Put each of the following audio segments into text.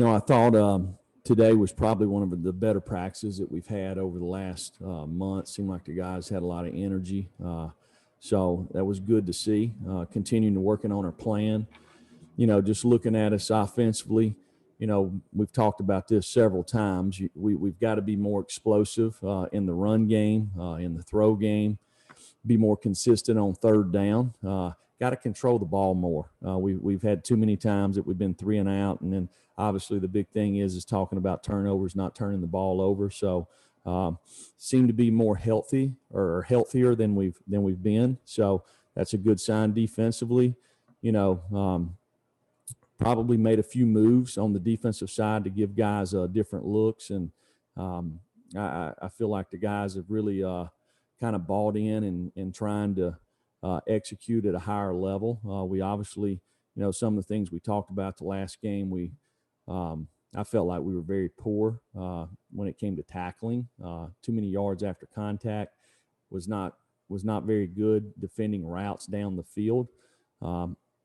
I thought today was probably one of the better practices that we've had over the last month. Seemed like the guys had a lot of energy. So that was good to see. Continuing to working on our plan. Just looking at us offensively, we've talked about this several times. We've got to be more explosive in the run game, in the throw game, be more consistent on third down. Got to control the ball more. We've had too many times that we've been 3 and out, and then obviously the big thing is talking about turnovers, not turning the ball over. So seem to be more healthy or healthier than we've been. So that's a good sign defensively. Probably made a few moves on the defensive side to give guys different looks, and I feel like the guys have really kind of bought in and trying to execute at a higher level. We obviously, some of the things we talked about the last game, I felt like we were very poor when it came to tackling. Too many yards after contact, was not very good defending routes down the field.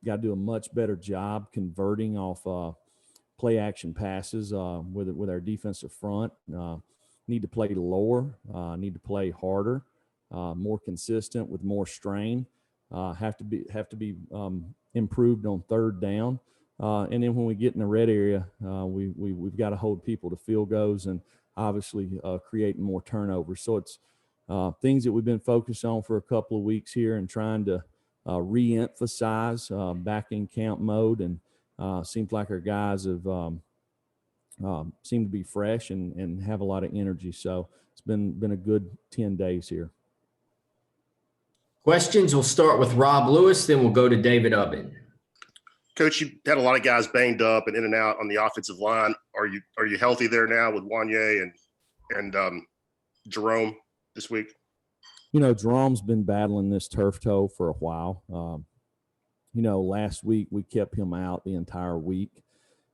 Got to do a much better job converting off play action passes with our defensive front. Need to play lower, need to play harder, more consistent with more strain. Have to be improved on third down. And then when we get in the red area, we've got to hold people to field goals and obviously creating more turnovers. So it's things that we've been focused on for a couple of weeks here and trying to re-emphasize back in camp mode. And seems like our guys have seem to be fresh and have a lot of energy. So it's been a good 10 days here. Questions, we'll start with Rob Lewis, then we'll go to David Ubben. Coach, you had a lot of guys banged up and in and out on the offensive line. Are you healthy there now with Wanye and Jerome this week? Jerome's been battling this turf toe for a while. Last week we kept him out the entire week.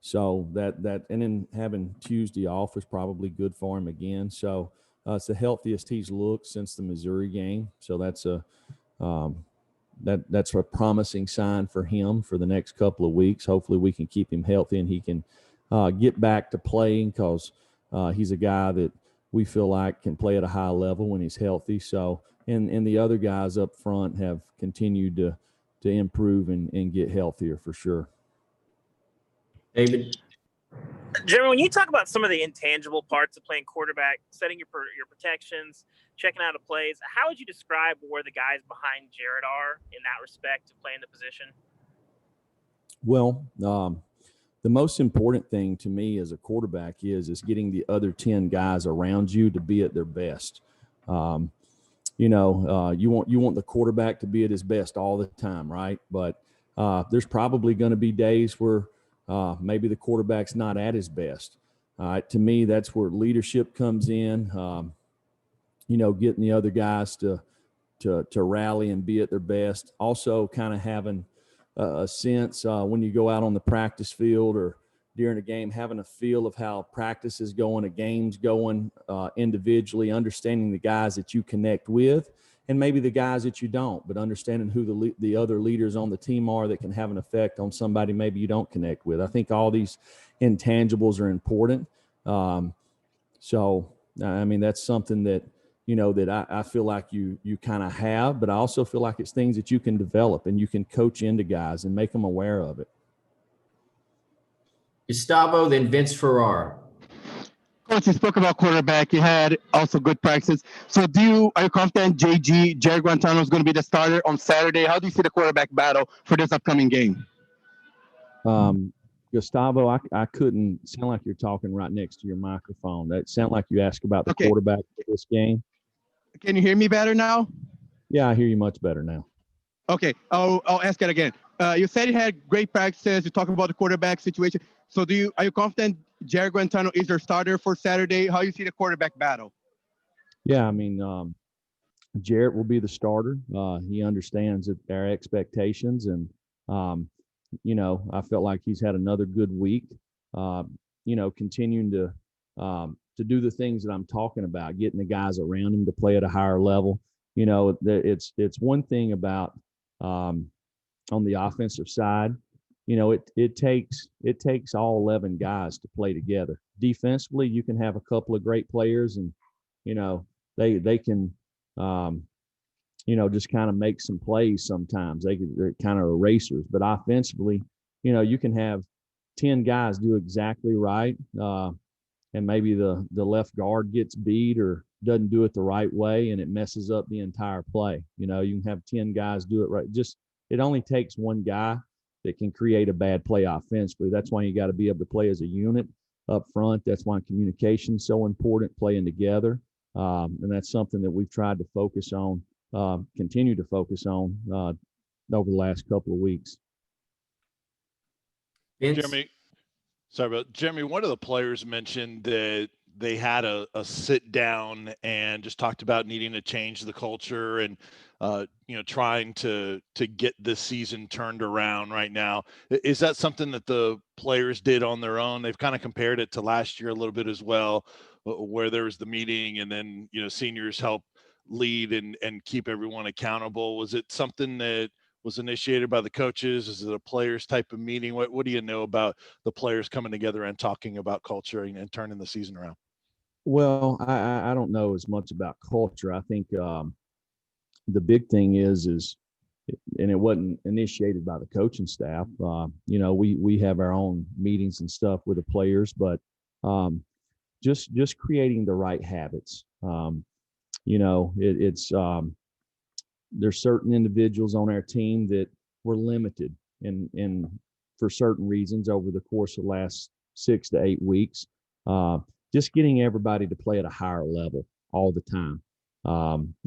So that and then having Tuesday off was probably good for him again. So it's the healthiest he's looked since the Missouri game. So that's a promising sign for him for the next couple of weeks. Hopefully we can keep him healthy and he can get back to playing, because he's a guy that we feel like can play at a high level when he's healthy. So and the other guys up front have continued to improve and get healthier for sure. David? Jeremy, when you talk about some of the intangible parts of playing quarterback, setting your protections, checking out of plays, how would you describe where the guys behind Jared are in that respect to playing the position? Well, the most important thing to me as a quarterback is getting the other 10 guys around you to be at their best. You want the quarterback to be at his best all the time, right? But there's probably going to be days where maybe the quarterback's not at his best. To me, that's where leadership comes in. Getting the other guys to rally and be at their best. Also, kind of having a sense when you go out on the practice field or during a game, having a feel of how practice is going, a game's going individually, understanding the guys that you connect with and maybe the guys that you don't, but understanding who the other leaders on the team are that can have an effect on somebody maybe you don't connect with. I think all these intangibles are important. So, that's something that, that I feel like you kind of have, but I also feel like it's things that you can develop and you can coach into guys and make them aware of it. Gustavo, then Vince Ferrara. Coach, you spoke about quarterback. You had also good practice. So are you confident Jared Guantano is going to be the starter on Saturday? How do you see the quarterback battle for this upcoming game? Gustavo, I couldn't sound like you're talking right next to your microphone. That sound like you asked about the quarterback for this game. Can you hear me better now? Yeah, I hear you much better now. Okay, I'll ask it again. You said you had great practices. You talked about the quarterback situation. So are you confident Jared Guantano is your starter for Saturday? How do you see the quarterback battle? Yeah, Jarrett will be the starter. He understands our expectations, and I felt like he's had another good week. Continuing to do the things that I'm talking about, getting the guys around him to play at a higher level. It's one thing about on the offensive side, it takes all 11 guys to play together. Defensively, you can have a couple of great players, and they can just kind of make some plays sometimes. They're kind of erasers. But offensively, you can have 10 guys do exactly right, and maybe the left guard gets beat or doesn't do it the right way, and it messes up the entire play. You can have 10 guys do it right. It only takes one guy that can create a bad play offensively. That's why you got to be able to play as a unit up front. That's why communication is so important, playing together. And that's something that we've tried to focus on, continue to focus on over the last couple of weeks. Vince? Jeremy, one of the players mentioned that they had a sit down and just talked about needing to change the culture and trying to get this season turned around right now. Is that something that the players did on their own? They've kind of compared it to last year a little bit as well, where there was the meeting and then seniors help lead and keep everyone accountable. Was it something that was initiated by the coaches? Is it a players type of meeting? What do you know about the players coming together and talking about culture and turning the season around? Well, I don't know as much about culture. I think the big thing is, and it wasn't initiated by the coaching staff. We have our own meetings and stuff with the players, but just creating the right habits. There's certain individuals on our team that were limited in for certain reasons over the course of the last 6 to 8 weeks. Just getting everybody to play at a higher level all the time.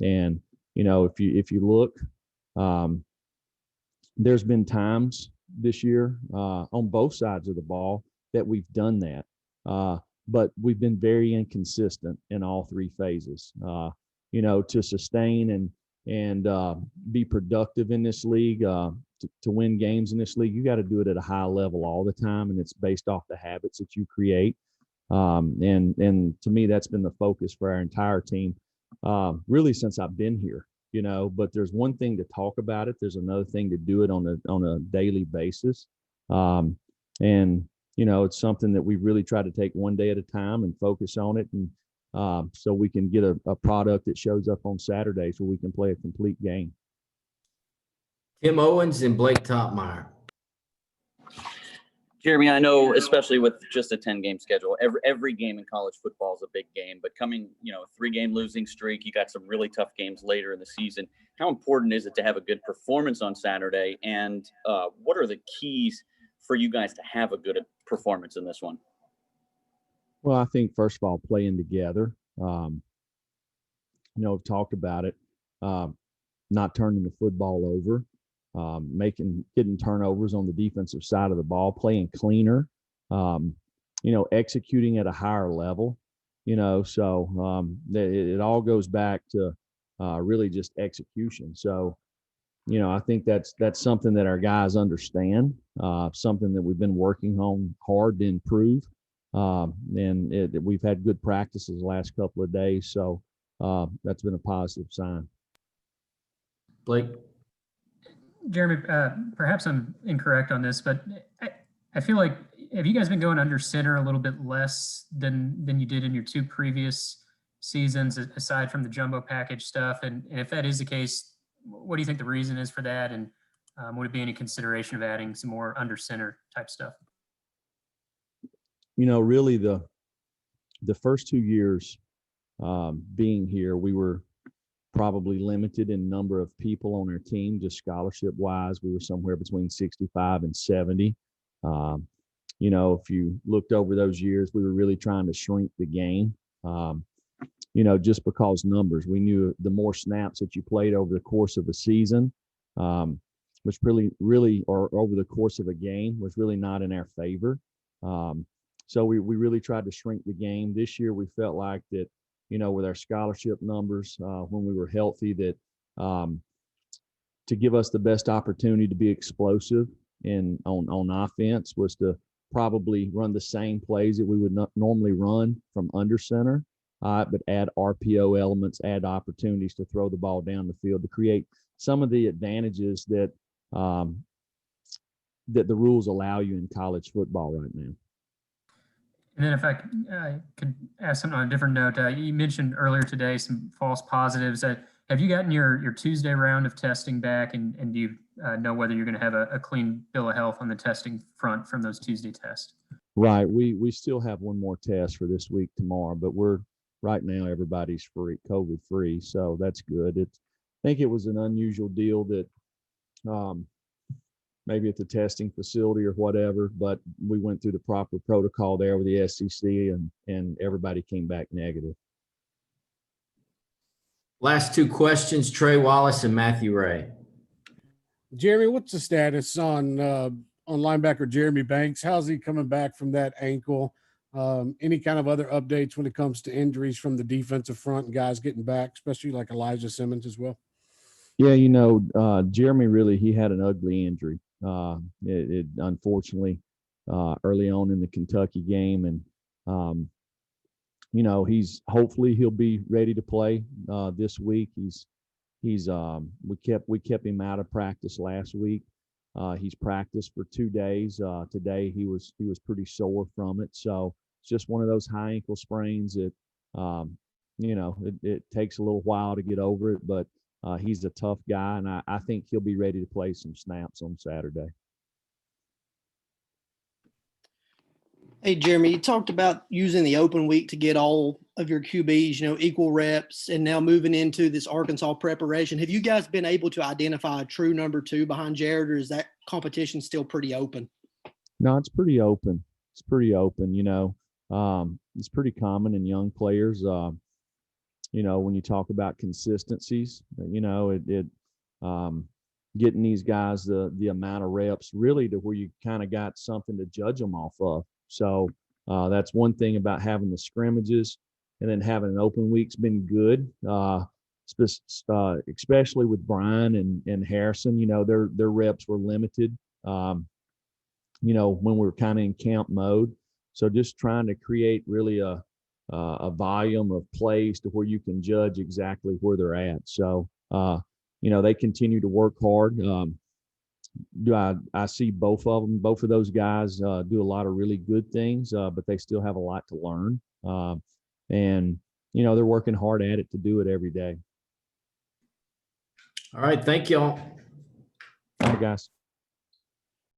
And if you look, there's been times this year on both sides of the ball that we've done that, but we've been very inconsistent in all three phases. To sustain and be productive in this league, to win games in this league, you got to do it at a high level all the time, and it's based off the habits that you create. And to me, that's been the focus for our entire team, really since I've been here. But there's one thing to talk about it. There's another thing to do it on a daily basis. It's something that we really try to take one day at a time and focus on it. And so we can get a product that shows up on Saturdays where we can play a complete game. Tim Owens and Blake Topmeyer. Jeremy, I know, especially with just a 10-game schedule, every game in college football is a big game, but coming, a 3-game losing streak, you got some really tough games later in the season. How important is it to have a good performance on Saturday? And what are the keys for you guys to have a good performance in this one? Well, I think first of all, playing together, I've talked about it, not turning the football over, getting turnovers on the defensive side of the ball, playing cleaner, executing at a higher level, so it all goes back to really just execution. So, I think that's something that our guys understand, something that we've been working on hard to improve. And we've had good practices the last couple of days. So that's been a positive sign. Blake? Jeremy, perhaps I'm incorrect on this, but I feel like, have you guys been going under center a little bit less than you did in your 2 previous seasons, aside from the jumbo package stuff? And if that is the case, what do you think the reason is for that? And would it be any consideration of adding some more under center type stuff? Really the first 2 years being here, we were probably limited in number of people on our team, just scholarship wise. We were somewhere between 65 and 70. If you looked over those years, we were really trying to shrink the game, just because numbers. We knew the more snaps that you played over the course of a season, which really, or over the course of a game, was really not in our favor. So we really tried to shrink the game. This year, we felt like that, with our scholarship numbers, when we were healthy, that to give us the best opportunity to be explosive on offense was to probably run the same plays that we would not normally run from under center, but add RPO elements, add opportunities to throw the ball down the field to create some of the advantages that that the rules allow you in college football right now. And then if I could ask something on a different note, you mentioned earlier today some false positives. Have you gotten your Tuesday round of testing back, and do you know whether you're going to have a clean bill of health on the testing front from those Tuesday tests? Right. We still have one more test for this week tomorrow, but right now everybody's COVID free, so that's good. I think it was an unusual deal that maybe at the testing facility or whatever, but we went through the proper protocol there with the SEC, and everybody came back negative. Last two questions, Trey Wallace and Matthew Ray. Jeremy, what's the status on linebacker Jeremy Banks? How's he coming back from that ankle? Any kind of other updates when it comes to injuries from the defensive front and guys getting back, especially like Elijah Simmons as well? Yeah, Jeremy he had an ugly injury. It unfortunately early on in the Kentucky game, and hopefully he'll be ready to play this week. We kept him out of practice last week. He's practiced for 2 days. Today he was pretty sore from it, so it's just one of those high ankle sprains that it takes a little while to get over it, but he's a tough guy, and I think he'll be ready to play some snaps on Saturday. Hey, Jeremy, you talked about using the open week to get all of your QBs, equal reps, and now moving into this Arkansas preparation. Have you guys been able to identify a true number 2 behind Jared, or is that competition still pretty open? No, it's pretty open. It's pretty open, it's pretty common in young players. When you talk about consistencies, getting these guys the amount of reps really to where you kind of got something to judge them off of. So that's one thing about having the scrimmages, and then having an open week's been good, especially with Brian and Harrison. Their reps were limited, when we were kind of in camp mode. So just trying to create really a volume of plays to where you can judge exactly where they're at. So, they continue to work hard. I see both of those guys do a lot of really good things, but they still have a lot to learn. And they're working hard at it to do it every day. All right. Thank y'all. All right, guys.